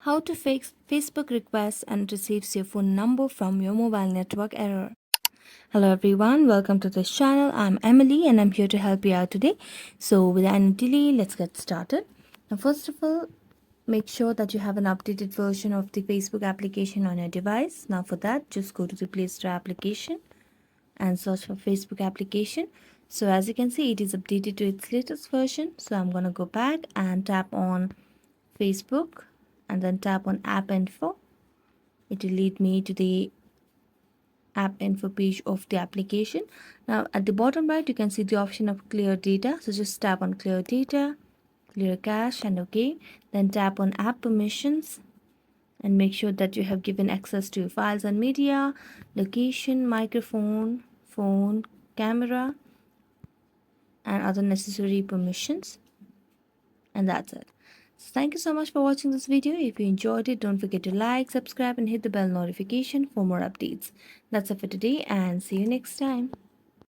How to fix Facebook requests and receives your phone number from your mobile network error. Hello everyone, welcome to this channel. I'm Emily and I'm here to help you out today. So without any delay, let's get started. Now first of all, make sure that you have an updated version of the Facebook application on your device. Now for that, just go to the Play Store application and search for Facebook application. So as you can see, it is updated to its latest version. So I'm going to go back and tap on Facebook and then tap on app info. It will lead me to the app info page of the application. Now at the bottom right you can see the option of clear data, so just tap on clear data, clear cache, and okay. Then tap on app permissions and make sure that you have given access to files and media, location, microphone, phone, camera, and other necessary permissions, and that's it. So thank you so much for watching this video. If you enjoyed it, don't forget to like, subscribe, and hit the bell notification for more updates. That's it for today, and see you next time.